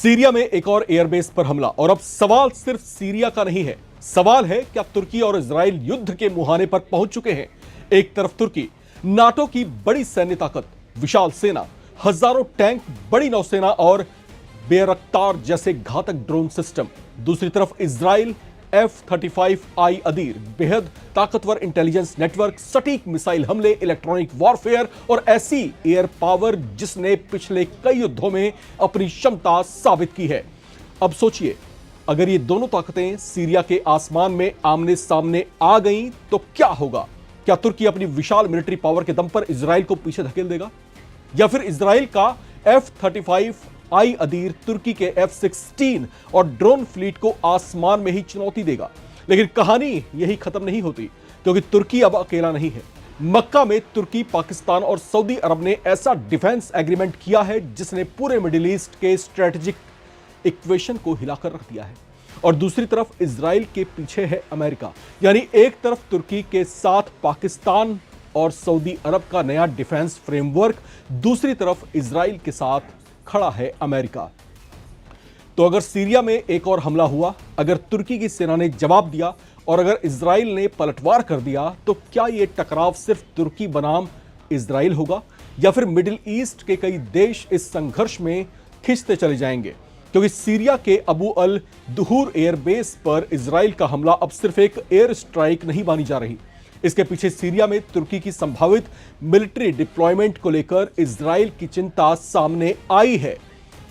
Syria में एक और एयरबेस पर हमला। और अब सवाल सिर्फ सीरिया का नहीं है, सवाल है क्या तुर्की और इजराइल युद्ध के मुहाने पर पहुंच चुके हैं। एक तरफ तुर्की, नाटो की बड़ी सैन्य ताकत, विशाल सेना, हजारों टैंक, बड़ी नौसेना और बेरख्तार जैसे घातक ड्रोन सिस्टम। दूसरी तरफ इजराइल, F-35I अदीर, बेहद ताकतवर इंटेलिजेंस नेटवर्क, सटीक मिसाइल हमले, इलेक्ट्रॉनिक वॉरफेयर और ऐसी एयर पावर जिसने पिछले कई युद्धों में अपनी क्षमता साबित की है। अब सोचिए, अगर ये दोनों ताकतें सीरिया के आसमान में आमने सामने आ गईं तो क्या होगा? क्या तुर्की अपनी विशाल मिलिट्री पावर के दम पर इजराइल को पीछे धकेल देगा, या फिर इजराइल का F-35I अदीर तुर्की के F-16 और ड्रोन फ्लीट को आसमान में ही चुनौती देगा? लेकिन कहानी यही खत्म नहीं होती, क्योंकि तुर्की अब अकेला नहीं है। मक्का में तुर्की, पाकिस्तान और सऊदी अरब ने ऐसा डिफेंस एग्रीमेंट किया है जिसने पूरे मिडिल ईस्ट के स्ट्रेटेजिक इक्वेशन को हिलाकर रख दिया है। और दूसरी तरफ इजराइल के पीछे है अमेरिका। यानी एक तरफ तुर्की के साथ पाकिस्तान और सऊदी अरब का नया डिफेंस फ्रेमवर्क, दूसरी तरफ इजराइल के साथ खड़ा है अमेरिका। तो अगर सीरिया में एक और हमला हुआ, अगर तुर्की की सेना ने जवाब दिया और अगर इजराइल ने पलटवार कर दिया, तो क्या यह टकराव सिर्फ तुर्की बनाम इजराइल होगा, या फिर मिडिल ईस्ट के कई देश इस संघर्ष में खिंचते चले जाएंगे? क्योंकि सीरिया के अबू अल दुहूर एयरबेस पर इजराइल का हमला अब सिर्फ एक एयर स्ट्राइक नहीं मानी जा रही। इसके पीछे सीरिया में तुर्की की संभावित मिलिट्री डिप्लॉयमेंट को लेकर इजराइल की चिंता सामने आई है।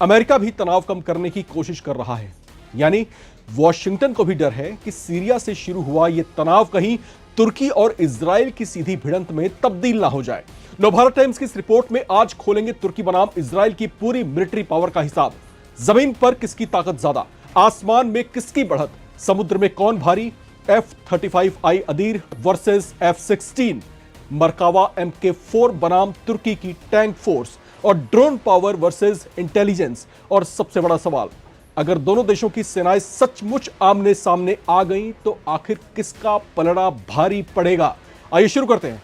अमेरिका भी तनाव कम करने की कोशिश कर रहा है। यानी वॉशिंगटन को भी डर है कि सीरिया से शुरू हुआ यह तनाव कहीं तुर्की और इजराइल की सीधी भिड़ंत में तब्दील ना हो जाए। नवभारत टाइम्स की इस रिपोर्ट में आज खोलेंगे तुर्की बनाम इजराइल की पूरी मिलिट्री पावर का हिसाब। जमीन पर किसकी ताकत ज्यादा, आसमान में किसकी बढ़त, समुद्र में कौन भारी, F-35I अदीर versus F-16, Merkava MK4 बनाम तुर्की की टैंक फोर्स, और ड्रोन पावर वर्सेस इंटेलिजेंस। और सबसे बड़ा सवाल, अगर दोनों देशों की सेनाएं सचमुच आमने सामने आ गईं तो आखिर किसका पलड़ा भारी पड़ेगा? आइए शुरू करते हैं।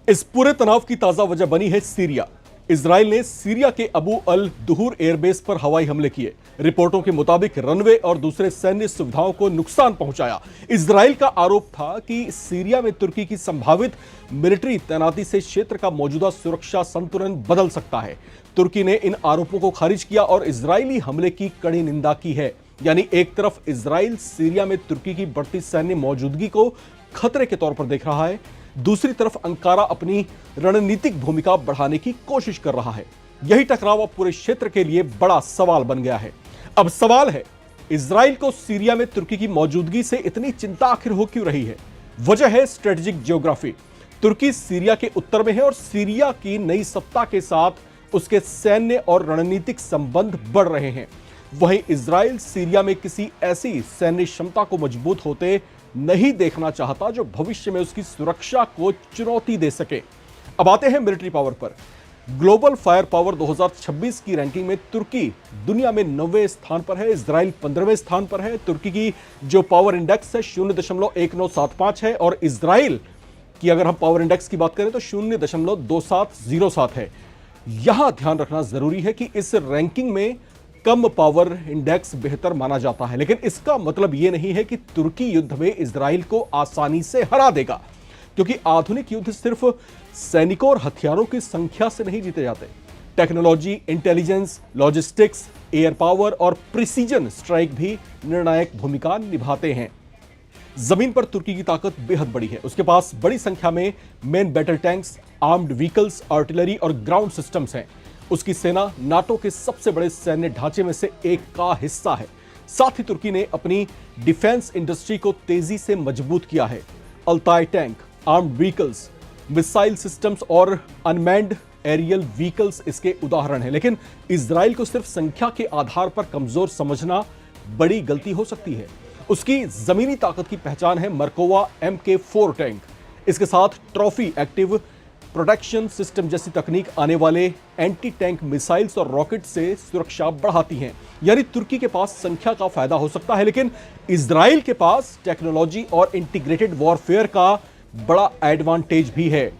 इस पूरे तनाव की ताजा वजह बनी है सीरिया। इजराइल ने सीरिया के अबू अल दुहूर एयरबेस पर हवाई हमले किए। रिपोर्टों के मुताबिक रनवे और दूसरे सैन्य सुविधाओं को नुकसान पहुंचाया। इजराइल का आरोप था कि सीरिया में तुर्की की संभावित मिलिट्री तैनाती से क्षेत्र का मौजूदा सुरक्षा संतुलन बदल सकता है। तुर्की ने इन आरोपों को खारिज किया और इजरायली हमले की कड़ी निंदा की है। यानी एक तरफ इजराइल सीरिया में तुर्की की बढ़ती सैन्य मौजूदगी को खतरे के तौर पर देख रहा है, दूसरी तरफ अंकारा अपनी रणनीतिक भूमिका बढ़ाने की कोशिश कर रहा है। यही टकराव अब पूरे क्षेत्र के लिए बड़ा सवाल बन गया है। अब सवाल है, इजराइल को सीरिया में तुर्की की मौजूदगी से इतनी चिंता आखिर हो क्यों रही है? वजह है स्ट्रेटेजिक जियोग्राफी। तुर्की सीरिया के उत्तर में है और सीरिया की नई सत्ता के साथ उसके सैन्य और रणनीतिक संबंध बढ़ रहे हैं। वहीं इजराइल सीरिया में किसी ऐसी सैन्य क्षमता को मजबूत होते नहीं देखना चाहता जो भविष्य में उसकी सुरक्षा को चुनौती दे सके। अब आते हैं मिलिट्री पावर पर। ग्लोबल फायर पावर 2026 की रैंकिंग में तुर्की दुनिया में 9वें स्थान पर है, इजराइल 15वें स्थान पर है। तुर्की की जो पावर इंडेक्स है 0.1975 है और इजराइल की अगर हम पावर इंडेक्स की बात करें तो 0.2707 है। यहां ध्यान रखना जरूरी है कि इस रैंकिंग में कम पावर इंडेक्स बेहतर माना जाता है, लेकिन इसका मतलब यह नहीं है कि तुर्की युद्ध में इजराइल को आसानी से हरा देगा, क्योंकि आधुनिक युद्ध सिर्फ सैनिकों और हथियारों की संख्या से नहीं जीते जाते। Technology, intelligence, logistics, air power और प्रिसीजन स्ट्राइक भी निर्णायक भूमिका निभाते हैं। जमीन पर तुर्की की ताकत बेहद बड़ी है। उसके पास बड़ी संख्या में main battle tanks, armed vehicles, artillery और ग्राउंड सिस्टम्स हैं। उसकी सेना नाटो के सबसे बड़े सैन्य ढांचे में से एक का हिस्सा है। साथ ही तुर्की ने अपनी डिफेंस इंडस्ट्री को तेजी से मजबूत किया है। Altai tank, armed vehicles, missile systems और अनमैन्ड एरियल व्हीकल्स इसके उदाहरण हैं। लेकिन इजराइल को सिर्फ संख्या के आधार पर कमजोर समझना बड़ी गलती हो सकती है। उसकी जमीनी ताकत की पहचान है मरकोवा MK4 टैंक। इसके साथ ट्रॉफी एक्टिव प्रोटेक्शन सिस्टम जैसी तकनीक आने वाले एंटी टैंक मिसाइल्स और रॉकेट से सुरक्षा बढ़ाती हैं। यानी तुर्की के पास संख्या का फायदा हो सकता है, लेकिन इजराइल के पास टेक्नोलॉजी और इंटीग्रेटेड वॉरफेयर का बड़ा एडवांटेज भी है।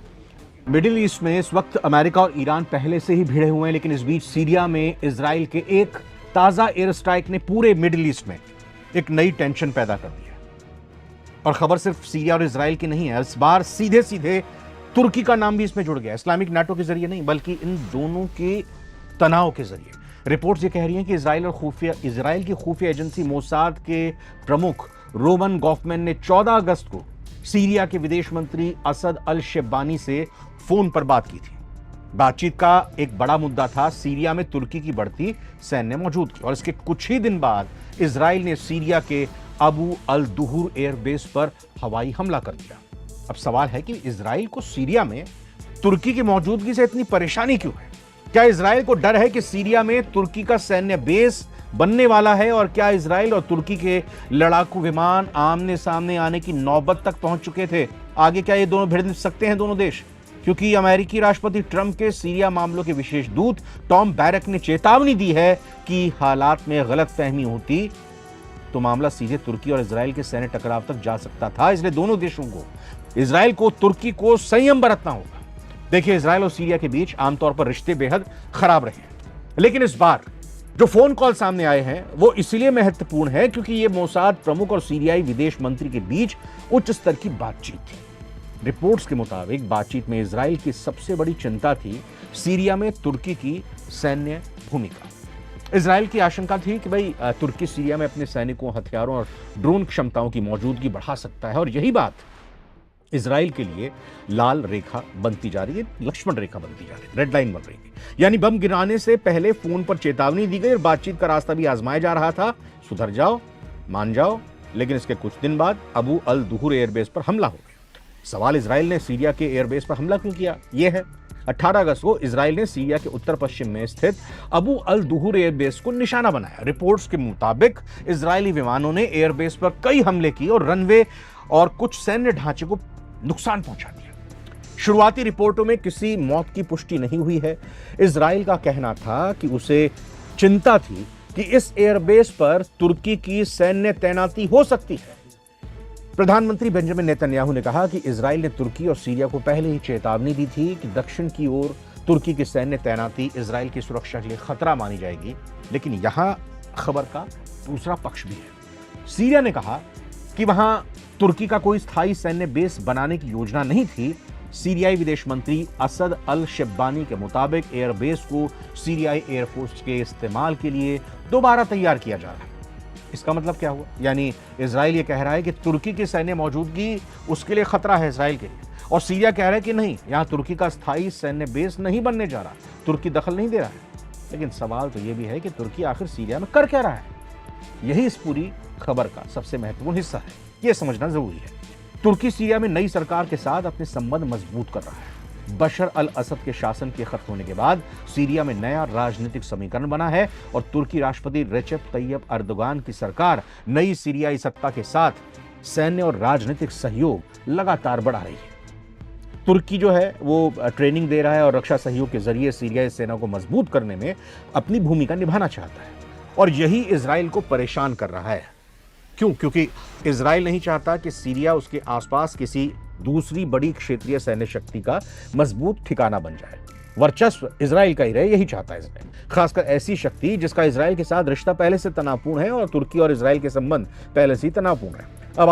मिडिल ईस्ट में इस वक्त अमेरिका और ईरान पहले से ही भिड़े हुए हैं, लेकिन इस बीच सीरिया में इजराइल के एक ताजा एयर स्ट्राइक ने पूरे मिडिल ईस्ट में एक नई टेंशन पैदा कर दी है। और खबर सिर्फ सीरिया और इजराइल की नहीं है, इस बार सीधे सीधे तुर्की का नाम भी इसमें जुड़ गया। इस्लामिक नाटो के जरिए नहीं, बल्कि इन दोनों के तनाव के जरिए। रिपोर्ट्स ये कह रही हैं कि इजराइल की खुफिया एजेंसी मोसाद के प्रमुख रोमन गॉफमैन ने 14 अगस्त को सीरिया के विदेश मंत्री असद अल शेबानी से फोन पर बात की थी। बातचीत का एक बड़ा मुद्दा था सीरिया में तुर्की की बढ़ती सैन्य मौजूदगी, और इसके कुछ ही दिन बाद इजराइल ने सीरिया के अबू अल दुहूर एयरबेस पर हवाई हमला कर दिया। अब सवाल है कि इजराइल को सीरिया में तुर्की की मौजूदगी से इतनी परेशानी क्यों है? क्या इजराइल को डर है कि सीरिया में तुर्की का सैन्य बेस बनने वाला है? और क्या इजराइल और तुर्की के लड़ाकू विमान आमने सामने आने की नौबत तक पहुंच चुके थे? आगे क्या ये दोनों भिड़ सकते हैं दोनों देश? क्योंकि अमेरिकी राष्ट्रपति ट्रंप के सीरिया मामलों के विशेष दूत टॉम बैरक ने चेतावनी दी है कि हालात में गलतफहमी होती तो मामला सीधे तुर्की और इजराइल के सैन्य टकराव तक जा सकता था। इसलिए दोनों देशों को, इजराइल को, तुर्की को संयम बरतना होगा। देखिए, इजराइल और सीरिया के बीच आमतौर पर रिश्ते बेहद खराब रहे हैं, लेकिन इस बार जो फोन कॉल सामने आए हैं वो इसलिए महत्वपूर्ण है क्योंकि ये मोसाद प्रमुख और सीरियाई विदेश मंत्री के बीच उच्च स्तर की बातचीत थी। रिपोर्ट्स के मुताबिक बातचीत में इजराइल की सबसे बड़ी चिंता थी सीरिया में तुर्की की सैन्य भूमिका। इजराइल की आशंका थी कि भाई तुर्की सीरिया में अपने सैनिकों, हथियारों और ड्रोन क्षमताओं की मौजूदगी बढ़ा सकता है, और यही बात इजराइल के लिए लाल रेखा बनती जा रही है, लक्ष्मण रेखा बनती जा रही है, रेड लाइन बन रही है। यानी बम गिराने से पहले फोन पर चेतावनी दी गई और बातचीत का रास्ता भी आजमाया जा रहा था, सुधर जाओ, मान जाओ। लेकिन इसके कुछ दिन बाद अबू अल दुहूर एयरबेस पर हमला हो गया। सवाल, इजराइल ने सीरिया के एयरबेस पर हमला क्यों किया? यह है 18 अगस्त को इजराइल ने सीरिया के उत्तर पश्चिम में स्थित अबू अल दुहूर एयरबेस को निशाना बनाया। रिपोर्ट्स के मुताबिक इजरायली विमानों ने एयरबेस पर कई हमले किए और रनवे और कुछ सैन्य ढांचे को नुकसान पहुंचा दिया। शुरुआती रिपोर्टों में किसी मौत की पुष्टि नहीं हुई है। इजराइल का कहना था कि उसे चिंता थी कि इस एयरबेस पर तुर्की की सैन्य तैनाती हो सकती है। प्रधानमंत्री बेंजामिन नेतन्याहू ने कहा कि इजराइल ने तुर्की और सीरिया को पहले ही चेतावनी दी थी कि दक्षिण की ओर तुर्की की सैन्य तैनाती इजराइल की सुरक्षा के लिए खतरा मानी जाएगी। लेकिन यहां खबर का दूसरा पक्ष भी है। सीरिया ने कहा कि वहां तुर्की का कोई स्थायी सैन्य बेस बनाने की योजना नहीं थी। सीरियाई विदेश मंत्री असद अल शेबानी के मुताबिक एयरबेस को सीरियाई एयरफोर्स के इस्तेमाल के लिए दोबारा तैयार किया जा रहा है। इसका मतलब क्या हुआ? यानी इजराइल ये कह रहा है कि तुर्की की सैन्य मौजूदगी उसके लिए खतरा है इजराइल के लिए, और सीरिया कह रहा है कि नहीं, यहां तुर्की का स्थायी सैन्य बेस नहीं बनने जा रहा, तुर्की दखल नहीं दे रहा है। लेकिन सवाल तो यह भी है कि तुर्की आखिर सीरिया में कर क्या रहा है? यही इस पूरी खबर का सबसे महत्वपूर्ण हिस्सा है, यह समझना जरूरी है। तुर्की सीरिया में नई सरकार के साथ अपने संबंध मजबूत कर रहा है। बशर अल असद के शासन के खत्म होने के बाद सीरिया में नया राजनीतिक समीकरण बना है और तुर्की राष्ट्रपति रेचेप तैयब अर्दोगान की सरकार नई सीरियाई सत्ता के साथ सैन्य और राजनीतिक सहयोग लगातार बढ़ा रही है। तुर्की जो है वो ट्रेनिंग दे रहा है और रक्षा सहयोग के जरिए सीरियाई सेना को मजबूत करने में अपनी भूमिका निभाना चाहता है, और यही इजराइल को परेशान कर रहा है। क्यों? क्योंकि इजराइल नहीं चाहता कि सीरिया उसके आसपास किसी दूसरी बड़ी क्षेत्रीय सैन्य शक्ति का मजबूत ठिकाना बन जाए। वर्चस्व इजराइल का ही रहे, यही चाहता है इजराइल, खासकर ऐसी शक्ति जिसका इजराइल के साथ रिश्ता पहले से तनावपूर्ण है और तुर्की और इजराइल के संबंध पहले से ही तनावपूर्ण है। अब